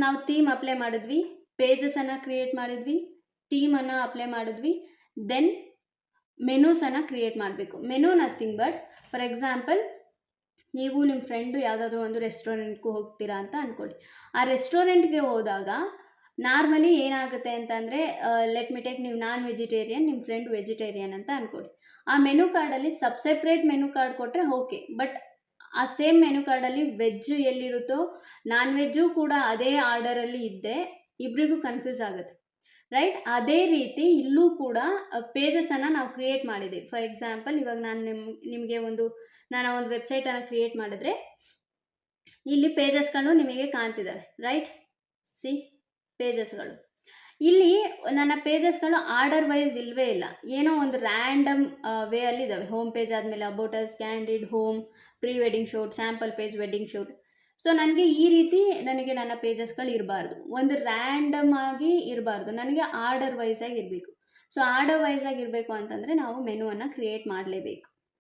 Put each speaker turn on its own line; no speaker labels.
ನಾವು theme apply ಮಾಡಿದ್ವಿ, ಪೇಜಸನ್ನು create ಮಾಡಿದ್ವಿ, ಥೀಮನ್ನು ಅಪ್ಲೈ ಮಾಡಿದ್ವಿ, ದೆನ್ ಮೆನೂಸನ್ನು ಕ್ರಿಯೇಟ್ ಮಾಡಬೇಕು. Menu nothing but, for example ನೀವು ನಿಮ್ಮ ಫ್ರೆಂಡು ಯಾವುದಾದ್ರೂ ಒಂದು ರೆಸ್ಟೋರೆಂಟ್ಗೆ ಹೋಗ್ತೀರಾ ಅಂತ ಅಂದ್ಕೊಳ್ಳಿ. ಆ ರೆಸ್ಟೋರೆಂಟ್ಗೆ ಹೋದಾಗ ನಾರ್ಮಲಿ ಏನಾಗುತ್ತೆ ಅಂತಂದರೆ, ಲೆಟ್ ಮಿ ಟೇಕ್, ನೀವು ನಾನ್ ವೆಜಿಟೇರಿಯನ್, ನಿಮ್ಮ ಫ್ರೆಂಡ್ ವೆಜಿಟೇರಿಯನ್ ಅಂತ ಅಂದ್ಕೊಳ್ಳಿ. ಆ ಮೆನು ಕಾರ್ಡಲ್ಲಿ ಸೆಪ್ರೇಟ್ ಮೆನು ಕಾರ್ಡ್ ಕೊಟ್ಟರೆ ಓಕೆ, ಬಟ್ ಆ ಸೇಮ್ ಮೆನು ಕಾರ್ಡಲ್ಲಿ ವೆಜ್ ಎಲ್ಲಿರುತ್ತೋ ನಾನ್ ವೆಜ್ಜು ಕೂಡ ಅದೇ ಆರ್ಡರಲ್ಲಿ ಇದ್ದೆ ಇಬ್ಬರಿಗೂ ಕನ್ಫ್ಯೂಸ್ ಆಗುತ್ತೆ, ರೈಟ್? ಅದೇ ರೀತಿ ಇಲ್ಲೂ ಕೂಡ ಪೇಜಸನ್ನು ನಾವು ಕ್ರಿಯೇಟ್ ಮಾಡಿದ್ದೀವಿ. ಫಾರ್ ಎಕ್ಸಾಂಪಲ್, ಇವಾಗ ನಾನು ನಿಮಗೆ ಒಂದು ವೆಬ್ಸೈಟನ್ನು ಕ್ರಿಯೇಟ್ ಮಾಡಿದ್ರೆ ಇಲ್ಲಿ ಪೇಜಸ್ಗಳು ನಿಮಗೆ ಕಾಣ್ತಿದ್ದಾವೆ, ರೈಟ್? ಸಿ ಪೇಜಸ್ಗಳು. ಇಲ್ಲಿ ನನ್ನ ಪೇಜಸ್ಗಳು ಆರ್ಡರ್ ವೈಸ್ ಇಲ್ಲವೇ ಇಲ್ಲ, ಏನೋ ಒಂದು ರ್ಯಾಂಡಮ್ ವೇ ಅಲ್ಲಿ ಇದ್ದಾವೆ. ಹೋಮ್ ಪೇಜ್ ಆದಮೇಲೆ about us, candid, home, pre wedding shoot, sample page, wedding shoot. So ನನಗೆ ಈ ರೀತಿ ನನ್ನ ಪೇಜಸ್ಗಳು ಇರಬಾರ್ದು, ಒಂದು ರ್ಯಾಂಡಮ್ ಆಗಿ ಇರಬಾರ್ದು, ನನಗೆ ಆರ್ಡರ್ ವೈಸ್ ಆಗಿ ಇರಬೇಕು. ಸೊ ಆರ್ಡರ್ ವೈಸ್ ಆಗಿ ಇರಬೇಕು ಅಂತಂದರೆ ನಾವು ಮೆನುವನ್ನು ಕ್ರಿಯೇಟ್ ಮಾಡಲೇಬೇಕು.